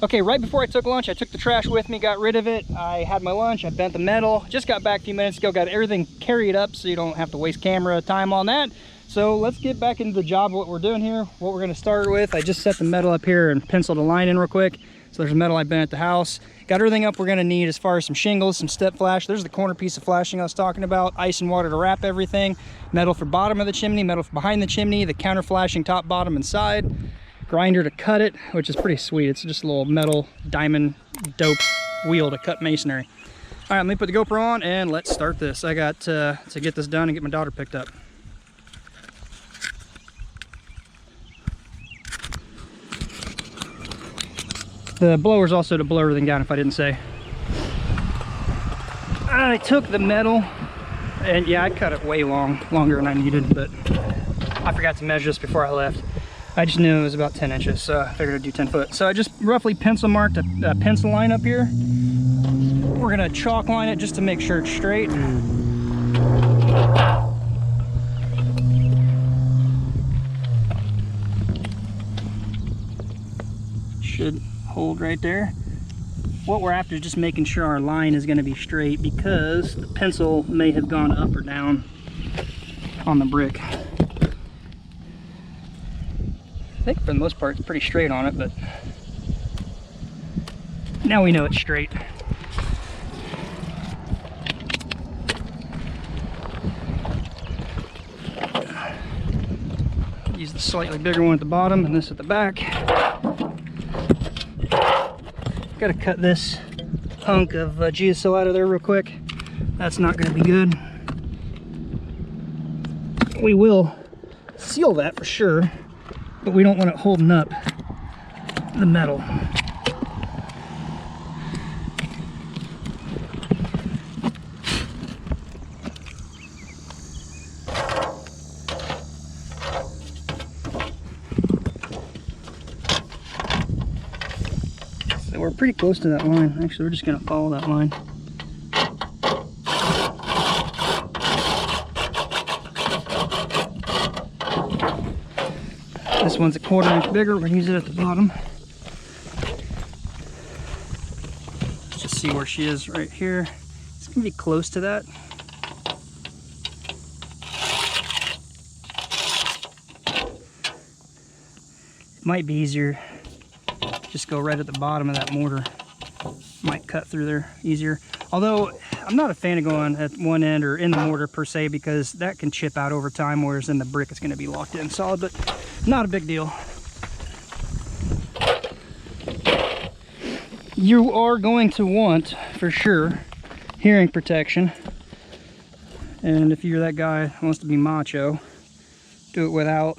Okay, right before I took lunch, I took the trash with me, got rid of it. I had my lunch, I bent the metal. Just got back a few minutes ago, got everything carried up so you don't have to waste camera time on that. So let's get back into the job, what we're doing here, what we're gonna start with. I just set the metal up here and penciled a line in real quick. So there's metal I bent at the house. Got everything up we're gonna need as far as some shingles, some step flash. There's the corner piece of flashing I was talking about. Ice and water to wrap everything. Metal for bottom of the chimney, metal for behind the chimney, the counter flashing top, bottom, and side. Grinder to cut it, which is pretty sweet. It's just a little metal diamond dope wheel to cut masonry. All right, let me put the GoPro on and let's start this. I got to get this done and get my daughter picked up. The blower's also to blow everything down if I didn't say. I took the metal and yeah, I cut it way longer than I needed, but I forgot to measure this before I left. I just knew it was about 10 inches, so I figured I'd do 10 foot. So I just roughly pencil marked a pencil line up here. We're gonna chalk line it just to make sure it's straight. Should hold right there. What we're after is just making sure our line is gonna be straight because the pencil may have gone up or down on the brick. I think for the most part it's pretty straight on it, but now we know it's straight. Use the slightly bigger one at the bottom and this at the back. Gotta cut this hunk of geosil out of there real quick. That's not gonna be good. We will seal that for sure, but we don't want it holding up the metal. So we're pretty close to that line. Actually, we're just gonna follow that line. This one's a 1/4 inch bigger. We're gonna use it at the bottom. Let's just see where she is right here. It's gonna be close to that. It might be easier. Just go right at the bottom of that mortar. Might cut through there easier. Although I'm not a fan of going at one end or in the mortar per se because that can chip out over time, whereas in the brick it's gonna be locked in solid, but not a big deal. You are going to want, for sure, hearing protection. And if you're that guy who wants to be macho, do it without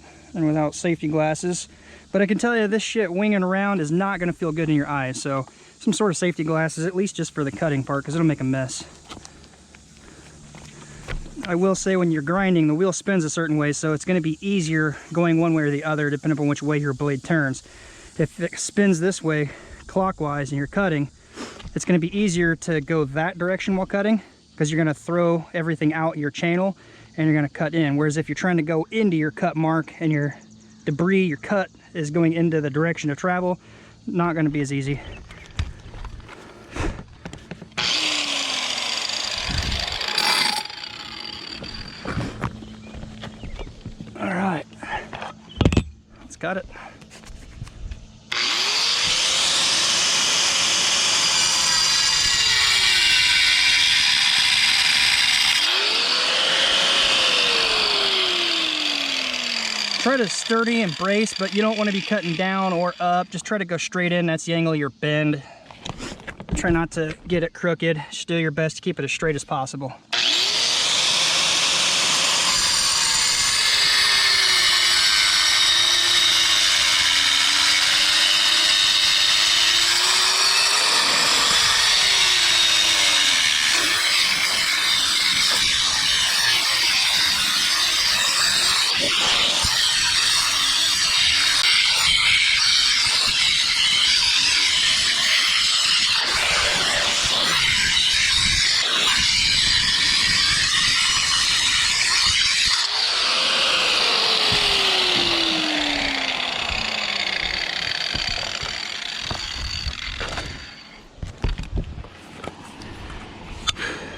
safety glasses. But I can tell you this shit winging around is not gonna feel good in your eyes. So some sort of safety glasses, at least just for the cutting part, because it'll make a mess. I will say when you're grinding, the wheel spins a certain way, so it's going to be easier going one way or the other, depending upon which way your blade turns. If it spins this way, clockwise, and you're cutting, it's going to be easier to go that direction while cutting, because you're going to throw everything out your channel, and you're going to cut in. Whereas if you're trying to go into your cut mark, and your debris, your cut, is going into the direction of travel, not going to be as easy. Got it. Try to sturdy and brace, but you don't want to be cutting down or up. Just try to go straight in. That's the angle of your bend. Try not to get it crooked. Just do your best to keep it as straight as possible.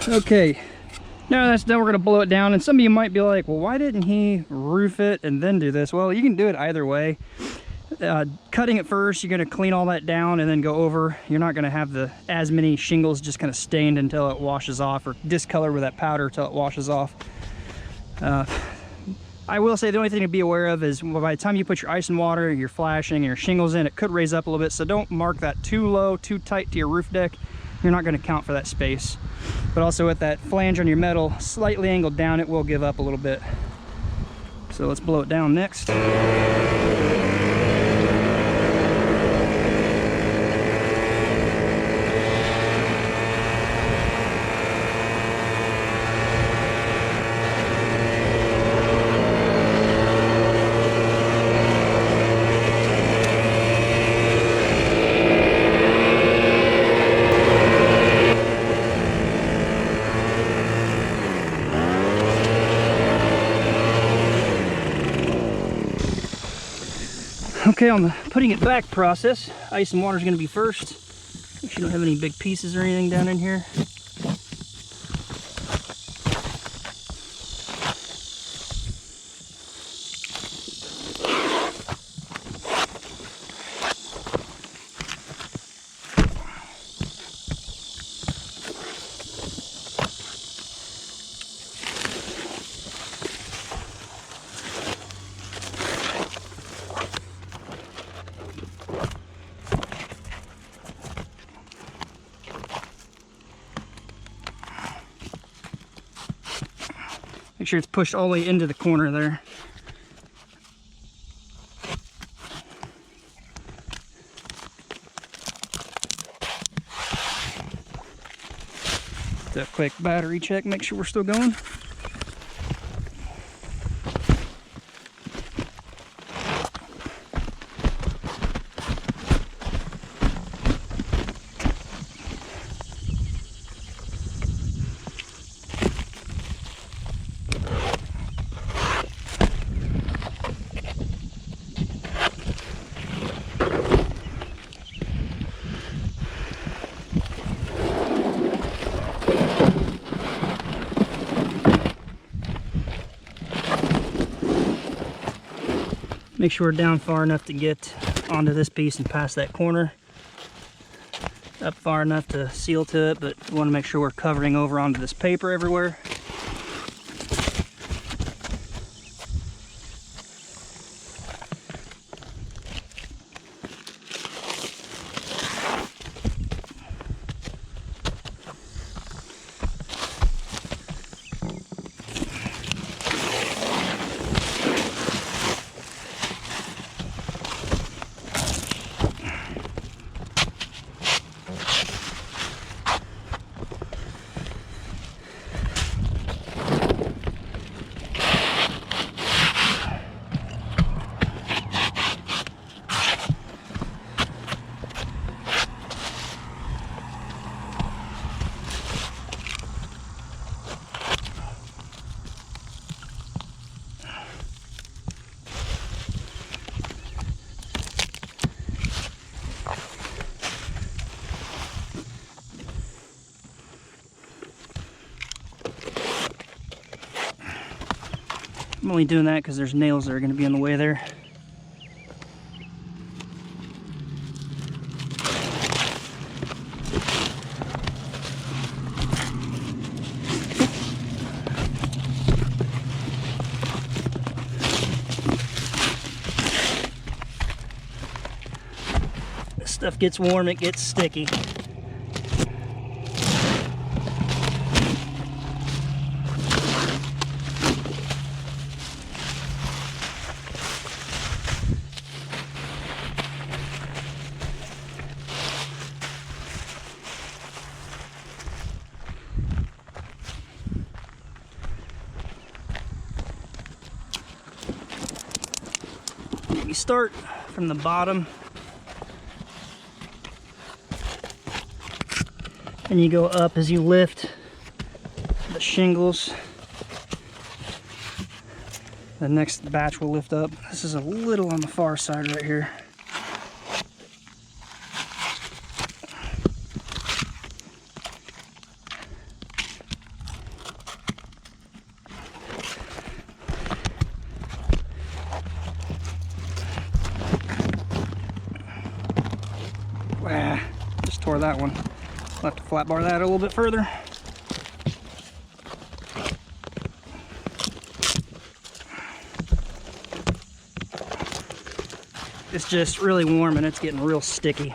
Okay, now that's done, we're gonna blow it down. And some of you might be like, well, why didn't he roof it and then do this? Well, you can do it either way. Cutting it first, you're gonna clean all that down and then go over. You're not gonna have as many shingles just kind of stained until it washes off, or discolored with that powder until it washes off. I will say the only thing to be aware of is by the time you put your ice and water, your flashing, and your shingles in, it could raise up a little bit, so don't mark that too low, too tight to your roof deck. You're not going to count for that space. But also with that flange on your metal slightly angled down, it will give up a little bit. So let's blow it down next. Okay, on the putting it back process, ice and water is going to be first. Make sure you don't have any big pieces or anything down in here. Make sure it's pushed all the way into the corner there. Do a quick battery check, make sure we're still going. Make sure we're down far enough to get onto this piece and past that corner. Up far enough to seal to it, but we want to make sure we're covering over onto this paper everywhere. I'm only doing that because there's nails that are going to be in the way there. This stuff gets warm, it gets sticky. You start from the bottom and you go up as you lift the shingles. The next batch will lift up. This is a little on the far side right here. Just tore that one. I'll have to flat bar that a little bit further. It's just really warm and it's getting real sticky.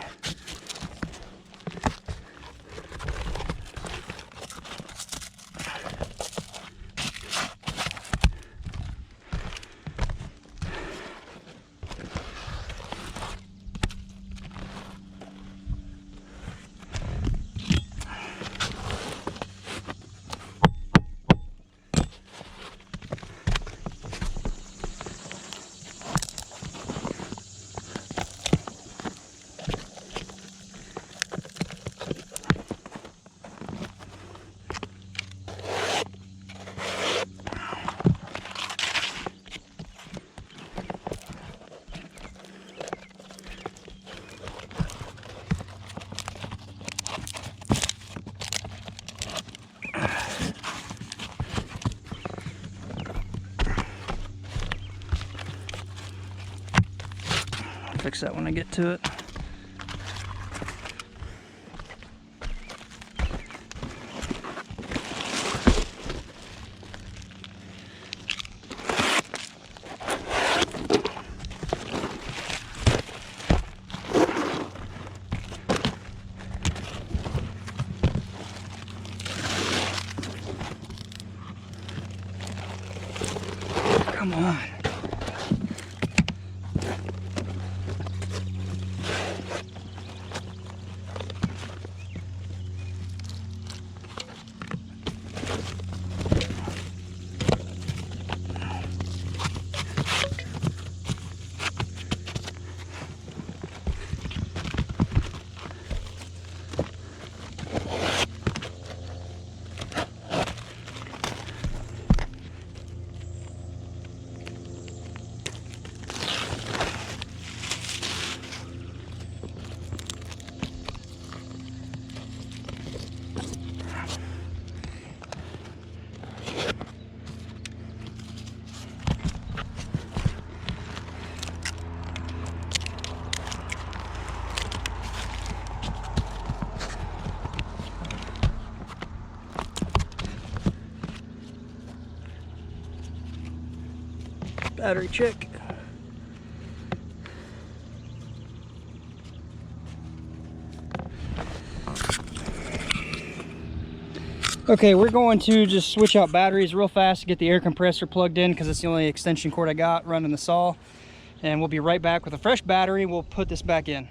Fix that when I get to it. Come on. Battery check. Okay, we're going to just switch out batteries real fast to get the air compressor plugged in because it's the only extension cord I got running the saw. And we'll be right back with a fresh battery. We'll put this back in.